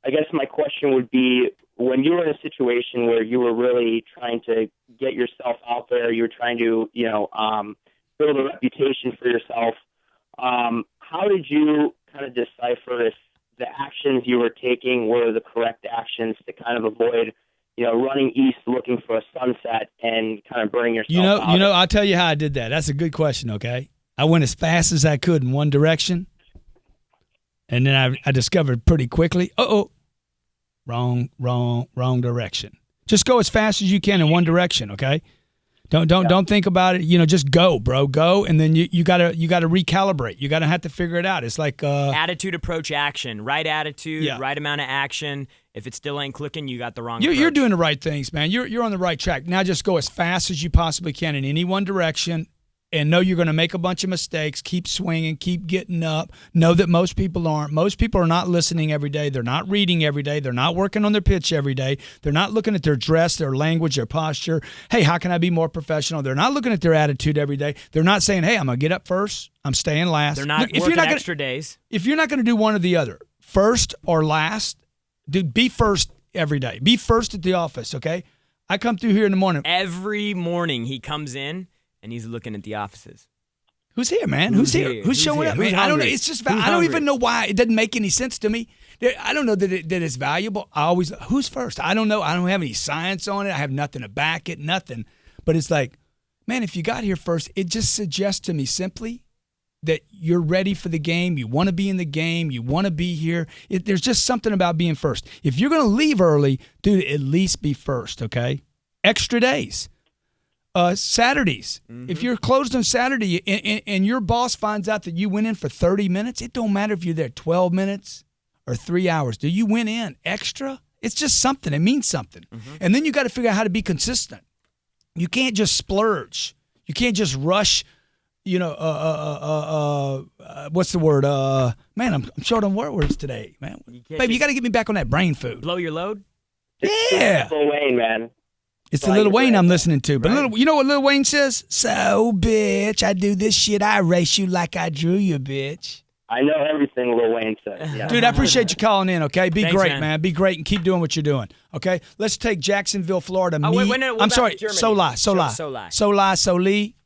I guess my question would be, when you were in a situation where you were really trying to get yourself out there, you were trying to, build a reputation for yourself, how did you kind of decipher if the actions you were taking were the correct actions to kind of avoid running east looking for a sunset and kind of burning yourself out? I'll tell you how I did that. That's a good question, okay? I went as fast as I could in one direction, and then I discovered pretty quickly, wrong direction. Just go as fast as you can in one direction, okay? Don't think about it. Just go, bro. Go, and then you gotta recalibrate. You gotta have to figure it out. It's like attitude, approach, action. Right attitude, right amount of action. If it still ain't clicking, you got the wrong approach. You're doing the right things, man. You're on the right track. Now just go as fast as you possibly can in any one direction, and know you're going to make a bunch of mistakes. Keep swinging. Keep getting up. Know that most people aren't. Most people are not listening every day. They're not reading every day. They're not working on their pitch every day. They're not looking at their dress, their language, their posture. Hey, how can I be more professional? They're not looking at their attitude every day. They're not saying, hey, I'm going to get up first. I'm staying last. They're not working extra days. If you're not going to do one or the other, first or last, dude, be first every day. Be first at the office, okay? I come through here in the morning. Every morning he comes in and he's looking at the offices. Who's here, man? Who's here? Who's showing up, man? I don't know. It's just I don't even know why. It doesn't make any sense to me. I don't know that it's valuable. Who's first? I don't know. I don't have any science on it. I have nothing to back it, nothing. But it's like, man, if you got here first, it just suggests to me simply that you're ready for the game. You want to be in the game. You want to be here. There's just something about being first. If you're going to leave early, dude, at least be first, okay? Extra days. Saturdays. If you're closed on Saturday and your boss finds out that you went in for 30 minutes, it don't matter if you're there 12 minutes or 3 hours. Do you went in extra? It's just something. It means something. And then you got to figure out how to be consistent. You can't just splurge. You can't just rush. What's the word? Man, I'm short on words today, man. Baby, you got to get me back on that brain food. Blow your load? Yeah. Lil Wayne, man. It's the Lil Wayne I'm listening to. But you know what Lil Wayne says? So, bitch, I do this shit. I erase you like I drew you, bitch. I know everything Lil Wayne says. Yeah. Dude, I appreciate you calling in, okay? Be Thanks, great, man. Be great and keep doing what you're doing, okay? Let's take Jacksonville, Florida. I'm sorry, Soli.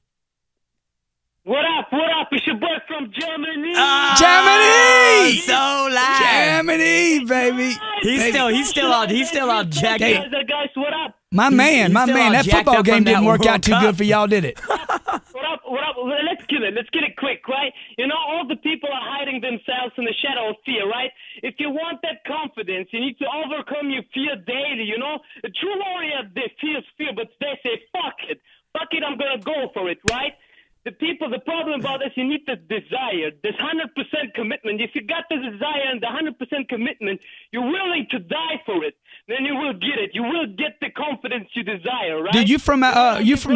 What up? It's your boy from Germany. Germany! So loud. Germany, baby. He's still all jacked up. Guys, what up? My man, that football game didn't work out too good for y'all, did it? What up? Well, let's get it quick, right? You know, all the people are hiding themselves in the shadow of fear, right? If you want that confidence, you need to overcome your fear daily, you know? A true warrior, they fears fear, but they say, fuck it, I'm gonna go for it, right? The problem about this, you need the desire. There's 100% commitment. If you got the desire and the 100% commitment, you're willing to die for it. Then you will get it. You will get the confidence you desire, right? Dude, you from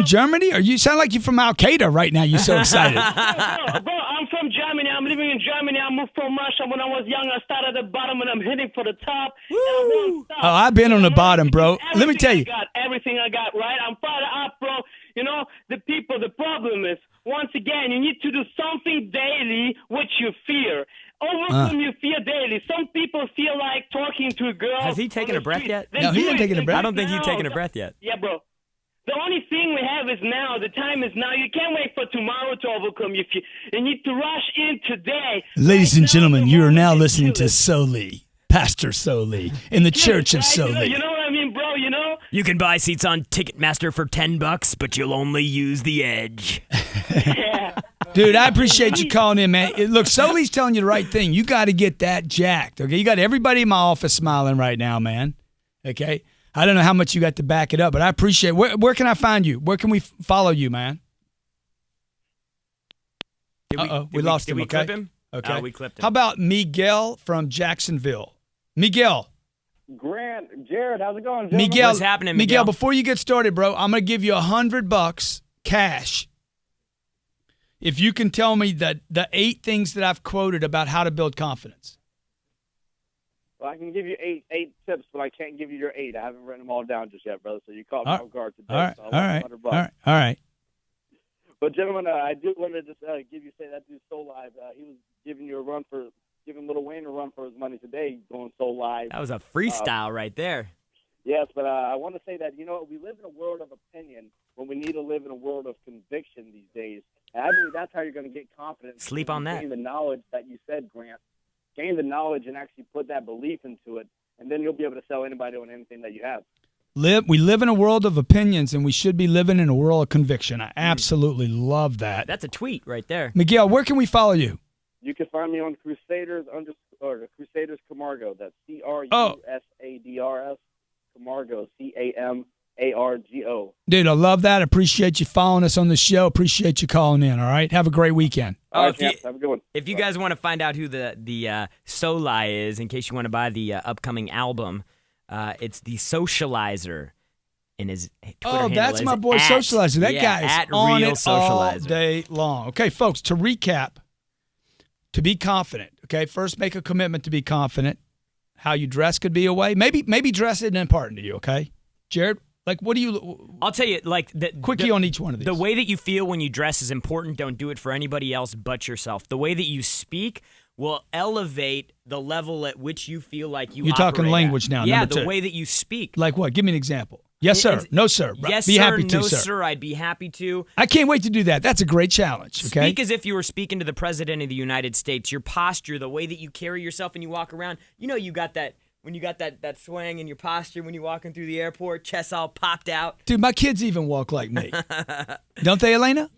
Germany? Or you sound like you're from Al Qaeda right now. You're so excited. Bro, I'm from Germany. I'm living in Germany. I moved from Russia when I was young. I started at the bottom and I'm hitting for the top. Oh, I've been on the bottom, bro. Let me tell you. Everything I got, right? I'm fired up, bro. You know, the problem is, once again, you need to do something daily which you fear. Overcome your fear daily. Some people feel like talking to a girl. Has he taken a breath yet? No, he ain't taking a breath. I don't think he's taken a breath yet. Yeah, bro. The only thing we have is now. The time is now. You can't wait for tomorrow to overcome your fear. You need to rush in today. Ladies and gentlemen, you are now listening to Soli, Pastor Soli, in the Church of Soli. You know what I mean, bro? You know? You can buy seats on Ticketmaster for $10, but you'll only use the edge. Dude, I appreciate you calling in, man. Look, Soli's telling you the right thing. You got to get that jacked, okay? You got everybody in my office smiling right now, man, okay? I don't know how much you got to back it up, but I appreciate it. Where can I find you? Where can we follow you, man? We lost him, Did we okay? clip him? Okay. We clipped him. How about Miguel from Jacksonville? Miguel. Grant, Jarrod, how's it going, gentlemen? Miguel, What's happening, Miguel, Miguel? before you get started, bro, I'm going to give you $100 cash if you can tell me that the 8 things that I've quoted about how to build confidence. Well, I can give you eight tips, but I can't give you your 8. I haven't written them all down just yet, brother. So you caught me off guard today. All right, so I want $100. all right. But gentlemen, I do want to just say that dude's so live. He was giving Lil Wayne a run for his money today, going so live. That was a freestyle right there. Yes, but I want to say that, you know, we live in a world of opinion when we need to live in a world of conviction these days. And I believe that's how you're going to get confidence. Sleep on that. Gain the knowledge that you said, Grant. Gain the knowledge and actually put that belief into it, and then you'll be able to sell anybody on anything that you have. We live in a world of opinions, and we should be living in a world of conviction. I absolutely love that. That's a tweet right there. Miguel, where can we follow you? You can find me on Crusaders Camargo. That's CRUSADRS Camargo, CAMARGO. Dude, I love that. Appreciate you following us on the show. Appreciate you calling in, all right? Have a great weekend. Have a good one. If you guys want to find out who the Soli is, in case you want to buy the upcoming album, it's the Socializer. And his Twitter handle that's is my boy Socializer. That guy is on Real it Socializer. all day long. Okay, folks, to recap, to be confident, okay, first make a commitment to be confident. How you dress could be a way. Maybe dress isn't important to you, okay? Jarrod, like, what do you... I'll tell you, like... Quickie on each one of these. The way that you feel when you dress is important. Don't do it for anybody else but yourself. The way that you speak will elevate the level at which you feel like you You're talking operate language at. now, Yeah, number the 2. way that you speak. Like what? Give me an example. Yes, sir. No, sir. Yes, be sir. happy to, No, sir. sir. I'd be happy to. I can't wait to do that. That's a great challenge, okay? Speak as if you were speaking to the President of the United States. Your posture, the way that you carry yourself and you walk around. You know you got that... When you got that swing in your posture when you're walking through the airport, chest all popped out. Dude, my kids even walk like me. Don't they, Elena?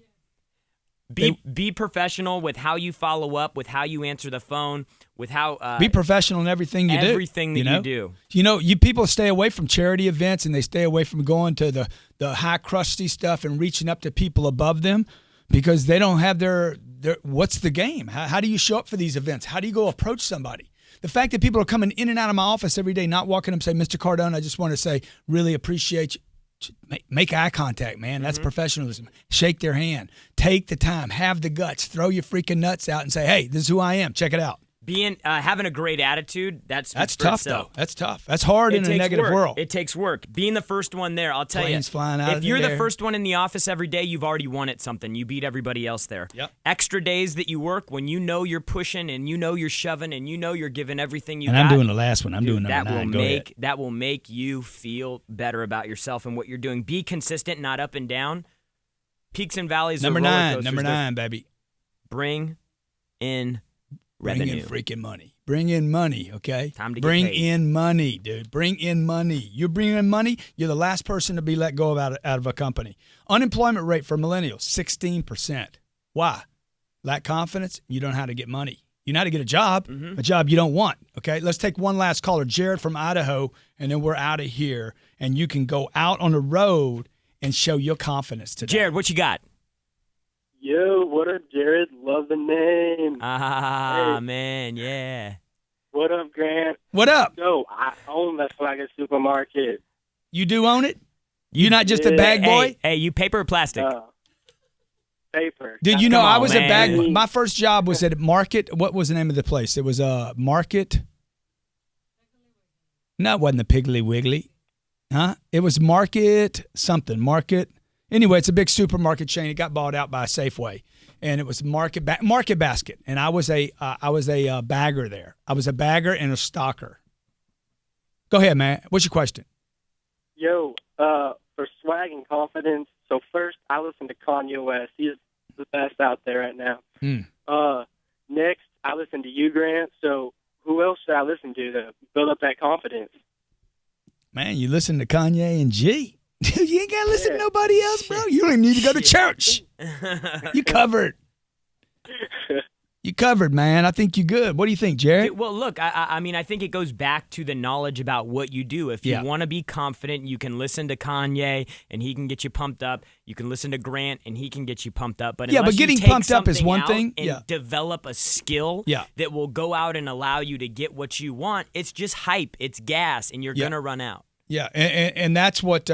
Be professional with how you follow up, with how you answer the phone, with how... be professional in everything you do. Everything that you do. You know, you people stay away from charity events and they stay away from going to the high crusty stuff and reaching up to people above them because they don't have their what's the game? How do you show up for these events? How do you go approach somebody? The fact that people are coming in and out of my office every day, not walking up and say, Mr. Cardone, I just want to say, really appreciate you. Make eye contact, man. That's professionalism. Shake their hand. Take the time. Have the guts. Throw your freaking nuts out and say, hey, this is who I am. Check it out. Having a great attitude, that's tough, though. That's tough. That's hard in a negative world. It takes work. Being the first one there, I'll tell Planes you. flying out if you're the first one in the office every day, you've already won at something. You beat everybody else there. Yep. Extra days that you work, when you know you're pushing and you know you're shoving and you know you're giving everything you and got. I'm doing the last one. I'm doing number 9. That will make you feel better about yourself and what you're doing. Be consistent, not up and down. Peaks and valleys. Number are roller 9. coasters. Number 9, baby. Bring in revenue. Bring in freaking money. Bring in money, okay? Time to bring get paid. in money, dude. Bring in money. You bring in money, you're the last person to be let go of out of a company. Unemployment rate for millennials, 16%. Why? Lack confidence, you don't know how to get money. You know how to get a job you don't want, okay? Let's take one last caller, Jarrod from Idaho, and then we're out of here, and you can go out on the road and show your confidence today. Jarrod, what you got? Yo, what up, Jarrod? Love the name. Ah, Hey. man, yeah. What up, Grant? What up? Yo, I own the Swagger Supermarket. You do own it? You're not just a bag boy? Hey, you paper or plastic? Paper. Did you know Come I on, was man. a bag? My first job was at Market. What was the name of the place? It was Market. No, it wasn't the Piggly Wiggly. Huh? It was Market something. Market. Anyway, it's a big supermarket chain. It got bought out by Safeway, and it was Market Basket. And I was a bagger there. I was a bagger and a stocker. Go ahead, man. What's your question? Yo, for swag and confidence. So first, I listen to Kanye West. He's the best out there right now. Next, I listen to you, Grant. So who else should I listen to build up that confidence? Man, you listen to Kanye and G. You ain't got to listen to nobody else, bro. You don't even need to go to church. You covered. You covered, man. I think you're good. What do you think, Jarrod? Well, look, I mean, I think it goes back to the knowledge about what you do. If you want to be confident, you can listen to Kanye, and he can get you pumped up. You can listen to Grant, and he can get you pumped up. But but getting you take pumped up is one something thing. and develop a skill that will go out and allow you to get what you want, it's just hype. It's gas, and you're going to run out. Yeah, and that's what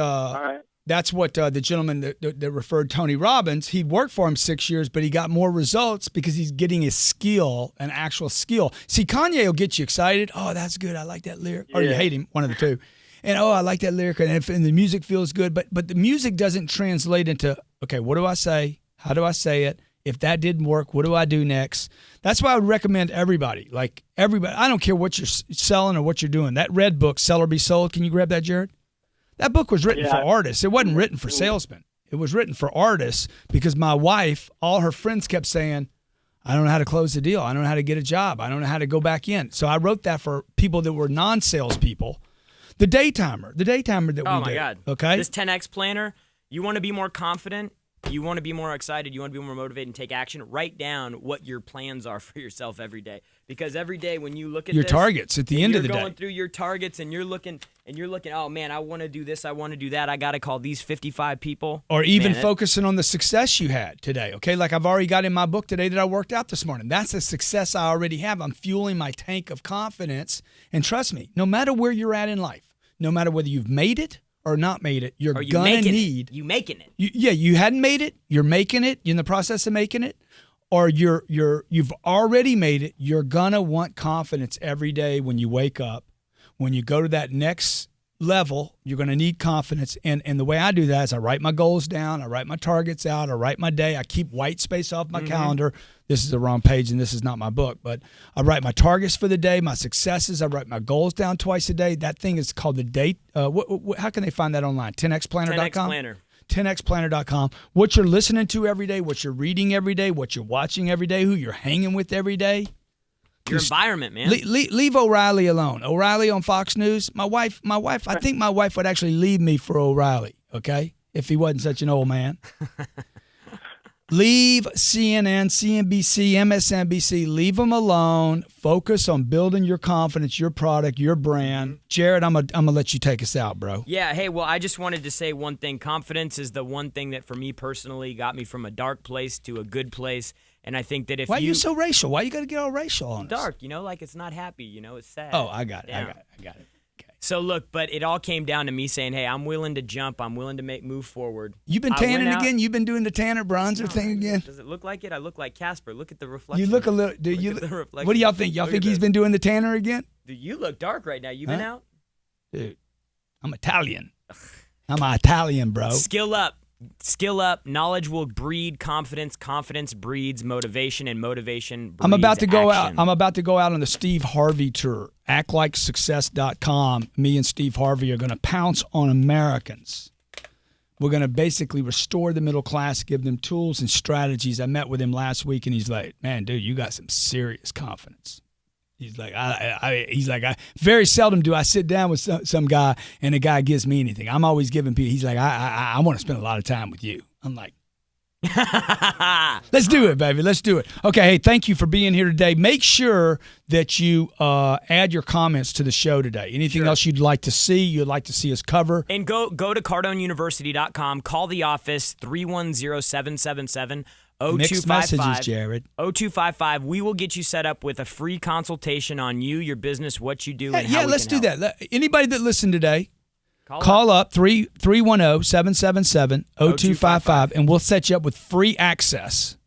that's what the gentleman that referred Tony Robbins, he worked for him 6 years, but he got more results because he's getting a skill, an actual skill. See, Kanye will get you excited. Oh, that's good. I like that lyric. Or you hate him, one of the two. And, I like that lyric. And the music feels good. But the music doesn't translate into, okay, what do I say? How do I say it? If that didn't work, what do I do next? That's why I would recommend everybody. Like everybody, I don't care what you're selling or what you're doing. That red book, Sell or Be Sold, can you grab that, Jarrod? That book was written for artists. It wasn't written for salesmen. It was written for artists because my wife, all her friends kept saying, I don't know how to close the deal. I don't know how to get a job. I don't know how to go back in. So I wrote that for people that were non-sales people. The Daytimer that we did. Oh, my God. Okay? This 10X planner, you want to be more confident, you want to be more excited, you want to be more motivated and take action, write down what your plans are for yourself every day. Because every day when you look at your this, targets at the end of the day. You're going through your targets and you're looking, oh, man, I want to do this, I want to do that, I got to call these 55 people. Or even focusing on the success you had today, okay? Like I've already got in my book today that I worked out this morning. That's a success I already have. I'm fueling my tank of confidence. And trust me, no matter where you're at in life, no matter whether you've made it or not made it, you're going to need. You making it. You hadn't made it, you're making it, you're in the process of making it, or you've already made it, you're going to want confidence every day when you wake up. When you go to that next level, you're going to need confidence. And the way I do that is I write my goals down, I write my targets out, I write my day, I keep white space off my calendar. This is the wrong page and this is not my book, but I write my targets for the day, my successes, I write my goals down twice a day. That thing is called the date. How can they find that online? 10xplanner.com? 10X Planner. 10xplanner.com. What you're listening to every day, what you're reading every day, what you're watching every day, who you're hanging with every day. Your environment, man. Leave O'Reilly alone. O'Reilly on Fox News. My wife. I think my wife would actually leave me for O'Reilly, okay, if he wasn't such an old man. Leave CNN, CNBC, MSNBC. Leave them alone. Focus on building your confidence, your product, your brand. Jarrod, I'm gonna let you take us out, bro. Yeah, hey, well, I just wanted to say one thing. Confidence is the one thing that, for me personally, got me from a dark place to a good place. And I think that if Why are you so racial? Why you got to get all racial on us? Dark, like it's not happy, it's sad. Oh, I got it. Yeah. I got it. Okay. So look, but it all came down to me saying, hey, I'm willing to jump. I'm willing to move forward. You've been tanning again? You've been doing the tanner bronzer thing again? Does it look like it? I look like Casper. Look at the reflection. You look a little. What do y'all think? Y'all think he's been doing the tanner again? Dude, you look dark right now. You been out? Dude, I'm Italian. I'm an Italian, bro. Skill up. Skill up. Knowledge will breed confidence. Confidence breeds motivation, and motivation breeds I'm about to go action. out. I'm about to go out on the Steve Harvey tour. ActLikeSuccess.com. Me and Steve Harvey are going to pounce on Americans. We're going to basically restore the middle class, give them tools and strategies. I met with him last week, and he's like, man, dude, you got some serious confidence. He's like, very seldom do I sit down with some guy and a guy gives me anything. I'm always giving people. He's like, I want to spend a lot of time with you. I'm like, let's do it, baby. Let's do it. Okay, hey, thank you for being here today. Make sure that you add your comments to the show today. Anything else you'd like to see, you'd like to see us cover? And go to CardoneUniversity.com. Call the office 310-777-0255. Mixed messages, Jared. 0255. We will get you set up with a free consultation on you, your business, what you do, and how we let's can do help. that. Anybody that listened today, call up 310-777-0255, and we'll set you up with free access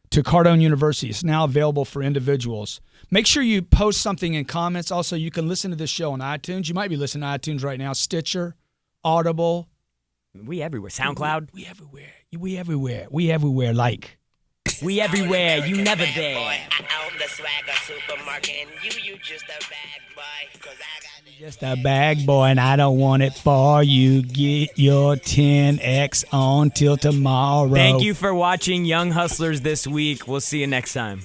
to Cardone University. It's now available for individuals. Make sure you post something in comments. Also, you can listen to this show on iTunes. You might be listening to iTunes right now, Stitcher, Audible. We everywhere. SoundCloud. We everywhere. We everywhere. We everywhere. Like. We everywhere. You never there. I own the swagger supermarket, and you just a bag boy. 'Cause I got Just a bag boy, and I don't want it for you. Get your 10X on till tomorrow. Thank you for watching Young Hustlers this week. We'll see you next time.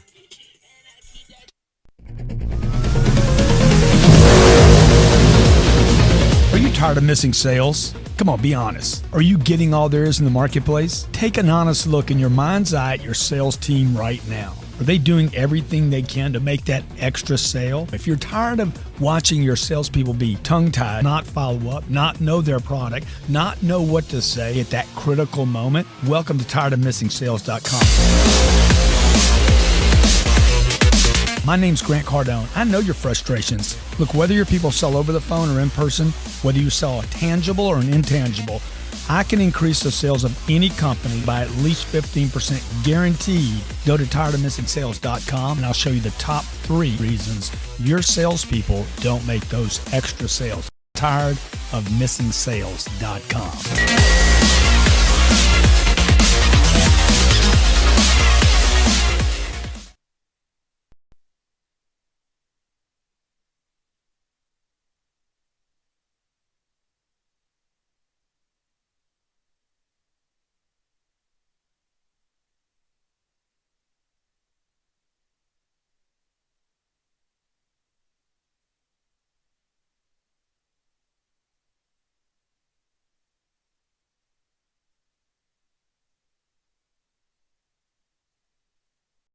Are you tired of missing sales? Come on, be honest. Are you getting all there is in the marketplace? Take an honest look in your mind's eye at your sales team right now. Are they doing everything they can to make that extra sale? If you're tired of watching your salespeople be tongue-tied, not follow up, not know their product, not know what to say at that critical moment, welcome to tiredofmissingsales.com. My name's Grant Cardone. I know your frustrations. Look, whether your people sell over the phone or in person, whether you sell a tangible or an intangible, I can increase the sales of any company by at least 15% guaranteed. Go to tiredofmissingsales.com and I'll show you the top 3 reasons your salespeople don't make those extra sales. Tiredofmissingsales.com.